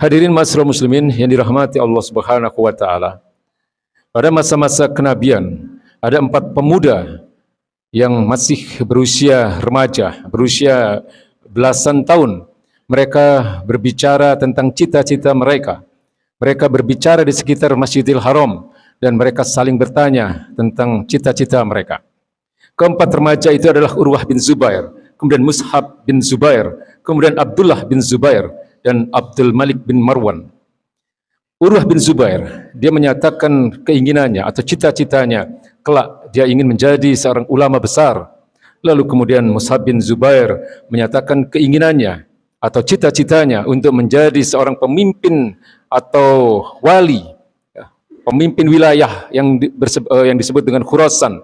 Hadirin ma'asyiral muslimin yang dirahmati Allah Subhanahu wa taala. Pada masa-masa kenabian ada 4 pemuda yang masih berusia remaja, berusia belasan tahun. Mereka berbicara tentang cita-cita mereka. Mereka berbicara di sekitar Masjidil Haram dan mereka saling bertanya tentang cita-cita mereka. Keempat remaja itu adalah Urwah bin Zubair, kemudian Mus'ab bin Zubair, kemudian Abdullah bin Zubair dan Abdul Malik bin Marwan. Urwah bin Zubair, dia menyatakan keinginannya atau cita-citanya kelak dia ingin menjadi seorang ulama besar. Lalu kemudian Mus'ab bin Zubair menyatakan keinginannya atau cita-citanya untuk menjadi seorang pemimpin atau wali, pemimpin wilayah yang disebut dengan Khurasan,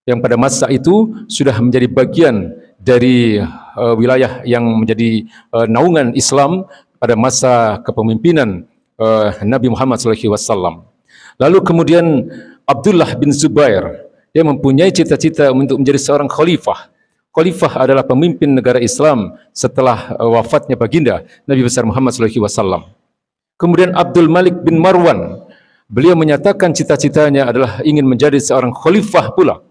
yang pada masa itu sudah menjadi bagian dari wilayah yang menjadi naungan Islam pada masa kepemimpinan Nabi Muhammad SAW. Lalu kemudian Abdullah bin Zubair, dia mempunyai cita-cita untuk menjadi seorang khalifah. Khalifah adalah pemimpin negara Islam setelah wafatnya baginda Nabi besar Muhammad SAW. Kemudian Abdul Malik bin Marwan, beliau menyatakan cita-citanya adalah ingin menjadi seorang khalifah pula.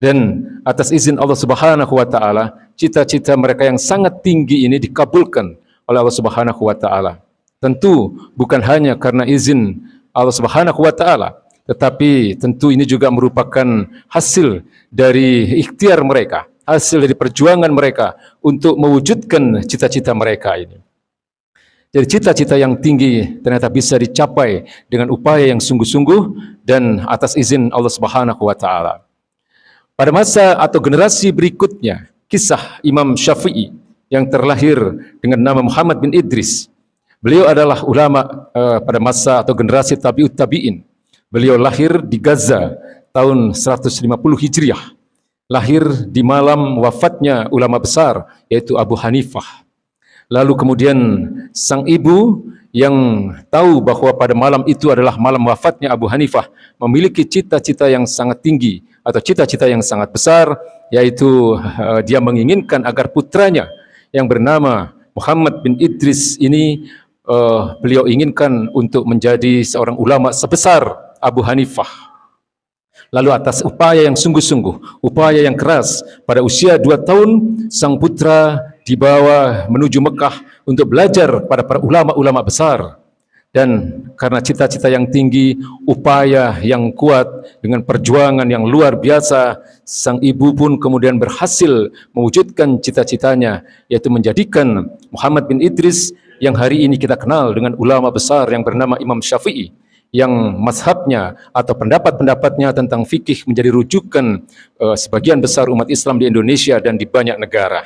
Dan atas izin Allah Subhanahu wa taala, cita-cita mereka yang sangat tinggi ini dikabulkan oleh Allah Subhanahu wa taala. Tentu bukan hanya karena izin Allah Subhanahu wa taala, tetapi tentu ini juga merupakan hasil dari ikhtiar mereka, hasil dari perjuangan mereka untuk mewujudkan cita-cita mereka ini. Jadi cita-cita yang tinggi ternyata bisa dicapai dengan upaya yang sungguh-sungguh dan atas izin Allah Subhanahu wa taala. Pada masa atau generasi berikutnya, kisah Imam Syafi'i yang terlahir dengan nama Muhammad bin Idris. Beliau adalah ulama pada masa atau generasi tabi'ut tabi'in. Beliau lahir di Gaza tahun 150 Hijriah. Lahir di malam wafatnya ulama besar yaitu Abu Hanifah. Lalu kemudian sang ibu yang tahu bahwa pada malam itu adalah malam wafatnya Abu Hanifah memiliki cita-cita yang sangat tinggi atau cita-cita yang sangat besar, yaitu dia menginginkan agar putranya yang bernama Muhammad bin Idris ini beliau inginkan untuk menjadi seorang ulama sebesar Abu Hanifah. Lalu atas upaya yang sungguh-sungguh, upaya yang keras, pada usia 2 tahun sang putra dibawa menuju Mekah untuk belajar pada para ulama-ulama besar. Dan karena cita-cita yang tinggi, upaya yang kuat dengan perjuangan yang luar biasa, sang ibu pun kemudian berhasil mewujudkan cita-citanya, yaitu menjadikan Muhammad bin Idris yang hari ini kita kenal dengan ulama besar yang bernama Imam Syafi'i, yang mazhabnya atau pendapat-pendapatnya tentang fikih menjadi rujukan sebagian besar umat Islam di Indonesia dan di banyak negara.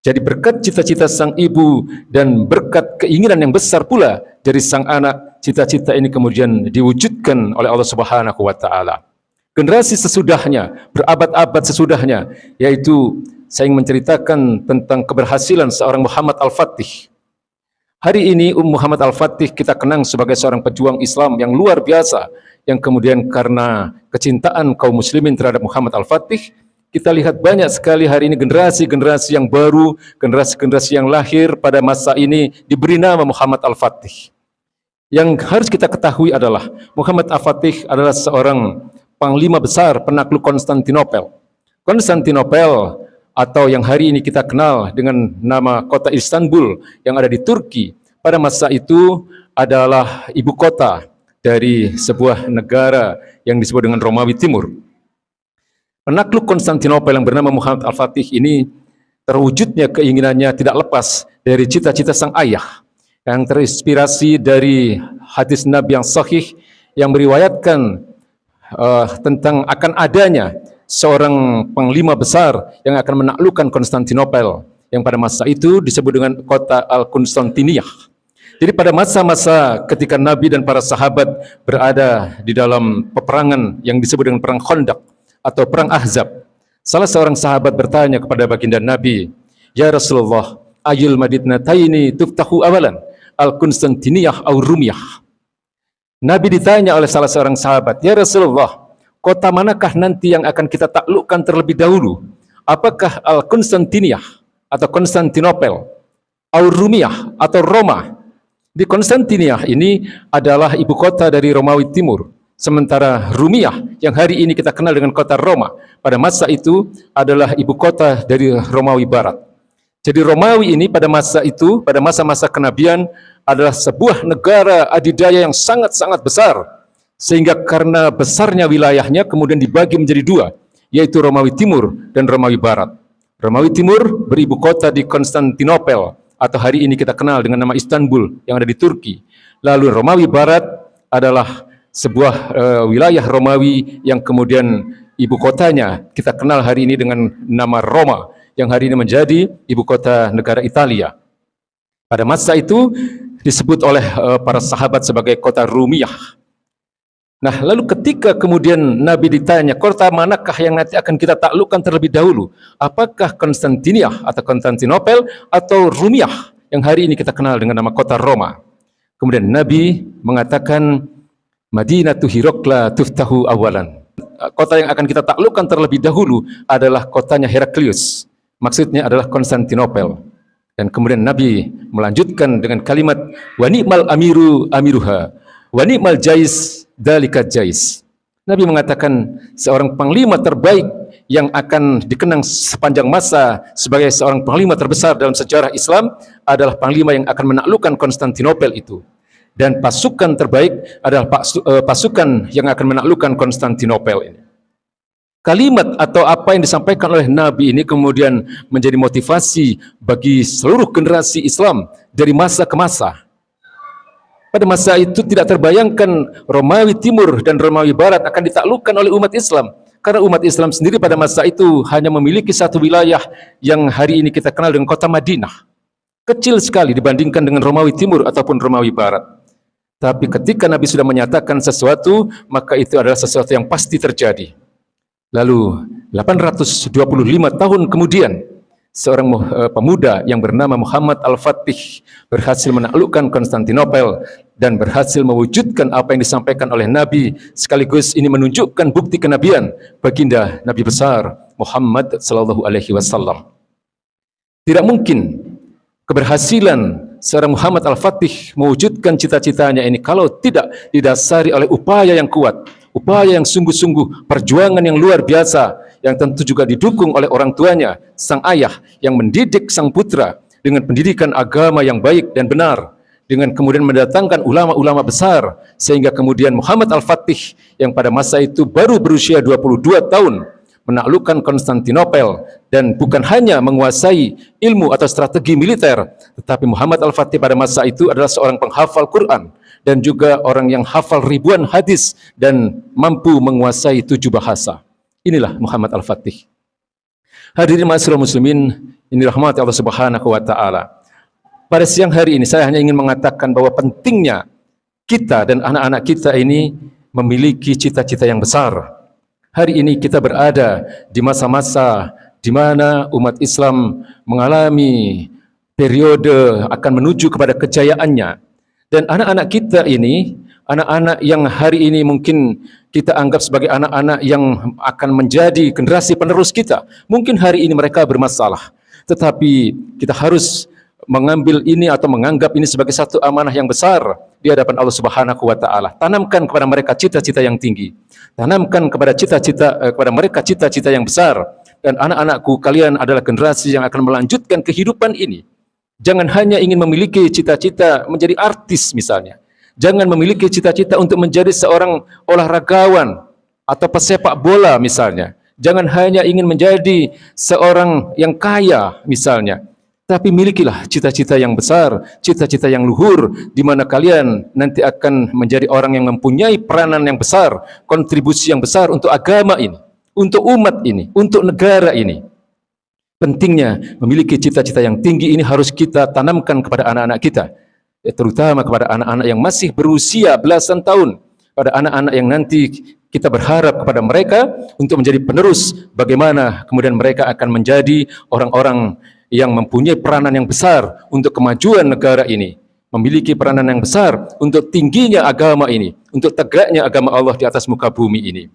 Jadi berkat cita-cita sang ibu dan berkat keinginan yang besar pula dari sang anak, cita-cita ini kemudian diwujudkan oleh Allah Subhanahu wa taala. Generasi sesudahnya, berabad-abad sesudahnya, yaitu saya ingin menceritakan tentang keberhasilan seorang Muhammad Al-Fatih. Hari ini Muhammad Al-Fatih kita kenang sebagai seorang pejuang Islam yang luar biasa, yang kemudian karena kecintaan kaum muslimin terhadap Muhammad Al-Fatih, kita lihat banyak sekali hari ini generasi-generasi yang baru, generasi-generasi yang lahir pada masa ini diberi nama Muhammad Al-Fatih. Yang harus kita ketahui adalah Muhammad Al-Fatih adalah seorang panglima besar penakluk Konstantinopel. Konstantinopel atau yang hari ini kita kenal dengan nama kota Istanbul yang ada di Turki, pada masa itu adalah ibu kota dari sebuah negara yang disebut dengan Romawi Timur. Penakluk Konstantinopel yang bernama Muhammad Al-Fatih ini terwujudnya keinginannya tidak lepas dari cita-cita sang ayah yang terinspirasi dari hadis Nabi yang sahih yang meriwayatkan tentang akan adanya seorang panglima besar yang akan menaklukkan Konstantinopel yang pada masa itu disebut dengan kota Al-Konstantiniyah. Jadi pada masa-masa ketika Nabi dan para sahabat berada di dalam peperangan yang disebut dengan perang Khandaq atau perang Ahzab, salah seorang sahabat bertanya kepada baginda Nabi, "Ya Rasulullah, ayul madinataini tuftahu awalan, Al-Konstantiniyah au Rumiyah?" Nabi ditanya oleh salah seorang sahabat, "Ya Rasulullah, kota manakah nanti yang akan kita taklukkan terlebih dahulu? Apakah Al-Konstantiniyah atau Konstantinopel, au Rumiyah atau Roma?" Di Konstantinia ini adalah ibu kota dari Romawi Timur. Sementara Rumiyah yang hari ini kita kenal dengan kota Roma, pada masa itu adalah ibu kota dari Romawi Barat. Jadi Romawi ini pada masa itu, pada masa-masa kenabian adalah sebuah negara adidaya yang sangat-sangat besar. Sehingga karena besarnya wilayahnya kemudian dibagi menjadi dua, yaitu Romawi Timur dan Romawi Barat. Romawi Timur beribu kota di Konstantinopel, atau hari ini kita kenal dengan nama Istanbul yang ada di Turki. Lalu Romawi Barat adalah sebuah wilayah Romawi yang kemudian ibu kotanya kita kenal hari ini dengan nama Roma, yang hari ini menjadi ibu kota negara Italia. Pada masa itu disebut oleh para sahabat sebagai kota Rumiyah. Nah, lalu ketika kemudian Nabi ditanya, kota manakah yang nanti akan kita taklukkan terlebih dahulu? Apakah Konstantinia atau Konstantinopel atau Rumiyah yang hari ini kita kenal dengan nama kota Roma? Kemudian Nabi mengatakan, Madinatu Hirokla tuftahu awalan. Kota yang akan kita taklukkan terlebih dahulu adalah kotanya Heraklius. Maksudnya adalah Konstantinopel. Dan kemudian Nabi melanjutkan dengan kalimat, wa ni'mal amiru amiruha, wa ni'mal jais dalika jais. Nabi mengatakan seorang panglima terbaik yang akan dikenang sepanjang masa sebagai seorang panglima terbesar dalam sejarah Islam adalah panglima yang akan menaklukkan Konstantinopel itu. Dan pasukan terbaik adalah pasukan yang akan menaklukkan Konstantinopel ini. Kalimat atau apa yang disampaikan oleh Nabi ini kemudian menjadi motivasi bagi seluruh generasi Islam dari masa ke masa. Pada masa itu tidak terbayangkan Romawi Timur dan Romawi Barat akan ditaklukkan oleh umat Islam. Karena umat Islam sendiri pada masa itu hanya memiliki satu wilayah yang hari ini kita kenal dengan kota Madinah. Kecil sekali dibandingkan dengan Romawi Timur ataupun Romawi Barat. Tapi ketika Nabi sudah menyatakan sesuatu, maka itu adalah sesuatu yang pasti terjadi. Lalu 825 tahun kemudian, seorang pemuda yang bernama Muhammad Al-Fatih berhasil menaklukkan Konstantinopel dan berhasil mewujudkan apa yang disampaikan oleh Nabi, sekaligus ini menunjukkan bukti kenabian baginda Nabi besar Muhammad sallallahu alaihi wasallam. Tidak mungkin keberhasilan seorang Muhammad Al-Fatih mewujudkan cita-citanya ini kalau tidak didasari oleh upaya yang kuat, upaya yang sungguh-sungguh, perjuangan yang luar biasa, yang tentu juga didukung oleh orang tuanya, sang ayah yang mendidik sang putra dengan pendidikan agama yang baik dan benar, dengan kemudian mendatangkan ulama-ulama besar, sehingga kemudian Muhammad Al-Fatih yang pada masa itu baru berusia 22 tahun, menaklukkan Konstantinopel dan bukan hanya menguasai ilmu atau strategi militer, tetapi Muhammad Al-Fatih pada masa itu adalah seorang penghafal Quran dan juga orang yang hafal ribuan hadis dan mampu menguasai 7 bahasa. Inilah Muhammad Al-Fatih. Hadirin ma'asyiral muslimin, ini rahmat Allah Subhanahu wa taala. Pada siang hari ini saya hanya ingin mengatakan bahwa pentingnya kita dan anak-anak kita ini memiliki cita-cita yang besar. Hari ini kita berada di masa-masa di mana umat Islam mengalami periode akan menuju kepada kejayaannya. Dan anak-anak kita ini, anak-anak yang hari ini mungkin kita anggap sebagai anak-anak yang akan menjadi generasi penerus kita. Mungkin hari ini mereka bermasalah, tetapi kita harus mengambil ini atau menganggap ini sebagai satu amanah yang besar di hadapan Allah Subhanahu wa taala. Tanamkan kepada mereka cita-cita yang tinggi. Tanamkan kepada kepada mereka cita-cita yang besar, dan anak-anakku, kalian adalah generasi yang akan melanjutkan kehidupan ini. Jangan hanya ingin memiliki cita-cita menjadi artis misalnya. Jangan memiliki cita-cita untuk menjadi seorang olahragawan atau pesepak bola misalnya. Jangan hanya ingin menjadi seorang yang kaya misalnya. Tapi milikilah cita-cita yang besar, cita-cita yang luhur, di mana kalian nanti akan menjadi orang yang mempunyai peranan yang besar, kontribusi yang besar untuk agama ini, untuk umat ini, untuk negara ini. Pentingnya memiliki cita-cita yang tinggi ini harus kita tanamkan kepada anak-anak kita, terutama kepada anak-anak yang masih berusia belasan tahun, pada anak-anak yang nanti kita berharap kepada mereka untuk menjadi penerus, bagaimana kemudian mereka akan menjadi orang-orang yang mempunyai peranan yang besar untuk kemajuan negara ini, memiliki peranan yang besar untuk tingginya agama ini, untuk tegaknya agama Allah di atas muka bumi ini.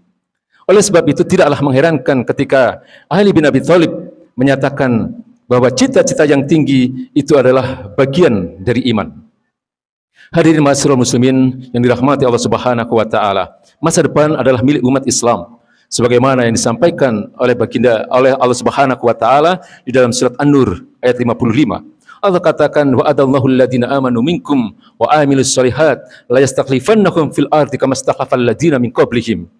Oleh sebab itu tidaklah mengherankan ketika Ali bin Abi Thalib menyatakan bahwa cita-cita yang tinggi itu adalah bagian dari iman. Hadirin ma'asyiral muslimin yang dirahmati Allah Subhanahu wa taala. Masa depan adalah milik umat Islam. Sebagaimana yang disampaikan oleh Allah Subhanahu wa taala di dalam surat An-Nur ayat 55. Allah katakan wa adallahu alladziina aamanu minkum wa amilus shalihat la yastakhlifannahum fil ardi kama istakhlafal ladziina min qablihim.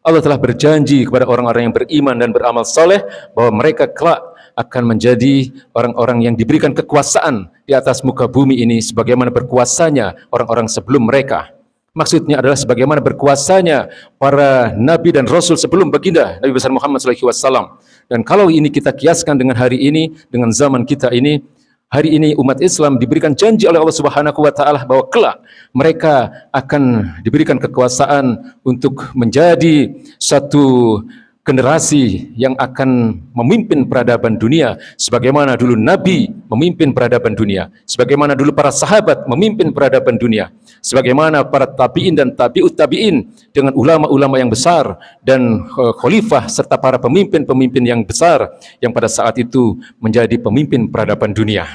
Allah telah berjanji kepada orang-orang yang beriman dan beramal saleh bahwa mereka kelak akan menjadi orang-orang yang diberikan kekuasaan di atas muka bumi ini sebagaimana berkuasanya orang-orang sebelum mereka. Maksudnya adalah sebagaimana berkuasanya para nabi dan rasul sebelum baginda Nabi besar Muhammad SAW. Dan kalau ini kita kiaskan dengan hari ini, dengan zaman kita ini, hari ini umat Islam diberikan janji oleh Allah Subhanahu wa taala bahwa kelak mereka akan diberikan kekuasaan untuk menjadi satu generasi yang akan memimpin peradaban dunia sebagaimana dulu Nabi memimpin peradaban dunia, sebagaimana dulu para sahabat memimpin peradaban dunia, sebagaimana para tabi'in dan tabi'ut tabi'in dengan ulama-ulama yang besar dan khalifah serta para pemimpin-pemimpin yang besar yang pada saat itu menjadi pemimpin peradaban dunia.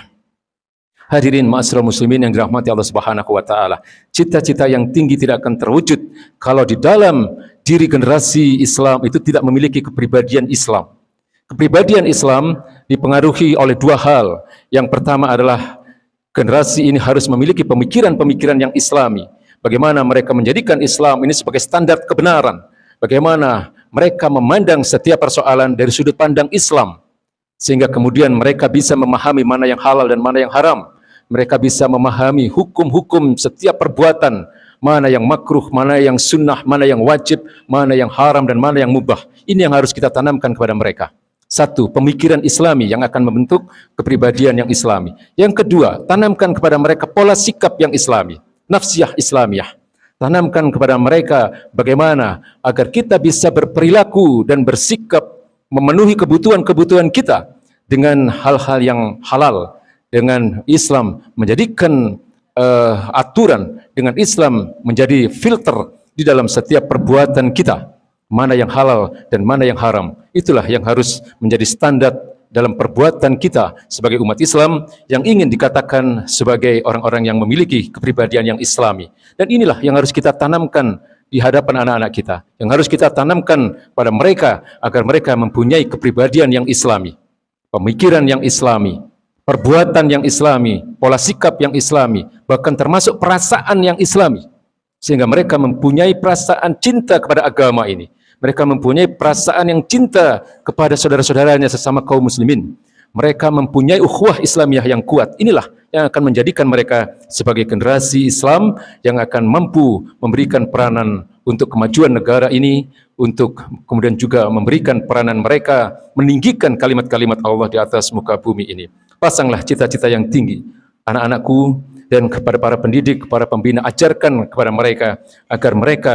Hadirin ma'asyiral muslimin yang dirahmati Allah Subhanahu wa taala. Cita-cita yang tinggi tidak akan terwujud kalau di dalam diri generasi Islam itu tidak memiliki kepribadian Islam. Kepribadian Islam dipengaruhi oleh dua hal. Yang pertama adalah generasi ini harus memiliki pemikiran-pemikiran yang Islami. Bagaimana mereka menjadikan Islam ini sebagai standar kebenaran. Bagaimana mereka memandang setiap persoalan dari sudut pandang Islam. Sehingga kemudian mereka bisa memahami mana yang halal dan mana yang haram. Mereka bisa memahami hukum-hukum setiap perbuatan, mana yang makruh, mana yang sunnah, mana yang wajib, mana yang haram, dan mana yang mubah. Ini yang harus kita tanamkan kepada mereka. Satu, pemikiran Islami yang akan membentuk kepribadian yang Islami. Yang kedua, tanamkan kepada mereka pola sikap yang Islami, nafsiyah Islamiyah. Tanamkan kepada mereka bagaimana agar kita bisa berperilaku dan bersikap memenuhi kebutuhan-kebutuhan kita dengan hal-hal yang halal. Dengan Islam menjadikan aturan, dengan Islam menjadi filter di dalam setiap perbuatan kita, mana yang halal dan mana yang haram. Itulah yang harus menjadi standar dalam perbuatan kita sebagai umat Islam yang ingin dikatakan sebagai orang-orang yang memiliki kepribadian yang Islami. Dan inilah yang harus kita tanamkan di hadapan anak-anak kita, yang harus kita tanamkan pada mereka agar mereka mempunyai kepribadian yang Islami, pemikiran yang Islami, perbuatan yang Islami, pola sikap yang Islami, bahkan termasuk perasaan yang Islami. Sehingga mereka mempunyai perasaan cinta kepada agama ini. Mereka mempunyai perasaan yang cinta kepada saudara-saudaranya sesama kaum muslimin. Mereka mempunyai ukhuwah Islamiyah yang kuat. Inilah yang akan menjadikan mereka sebagai generasi Islam yang akan mampu memberikan peranan untuk kemajuan negara ini, untuk kemudian juga memberikan peranan mereka meninggikan kalimat-kalimat Allah di atas muka bumi ini. Pasanglah cita-cita yang tinggi anak-anakku dan kepada para pendidik, para pembina, ajarkan kepada mereka agar mereka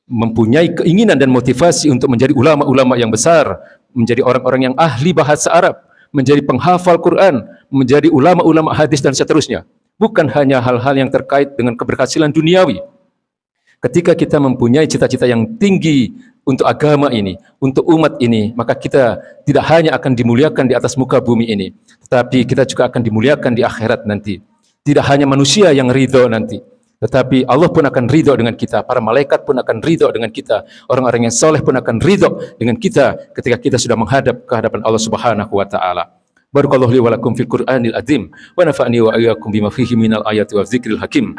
mempunyai keinginan dan motivasi untuk menjadi ulama-ulama yang besar, menjadi orang-orang yang ahli bahasa Arab, menjadi penghafal Quran, menjadi ulama-ulama hadis dan seterusnya. Bukan hanya hal-hal yang terkait dengan keberhasilan duniawi. Ketika kita mempunyai cita-cita yang tinggi untuk agama ini, untuk umat ini, maka kita tidak hanya akan dimuliakan di atas muka bumi ini, tetapi kita juga akan dimuliakan di akhirat nanti. Tidak hanya manusia yang ridho nanti, tetapi Allah pun akan ridho dengan kita, para malaikat pun akan ridho dengan kita, orang-orang yang soleh pun akan ridho dengan kita ketika kita sudah menghadap ke hadapan Allah Subhanahu wa taala. Barakallahu li wa lakum fil Qur'anil azim wa nafa'ni wa iyyakum bima fihi minal ayati wa dzikril hakim.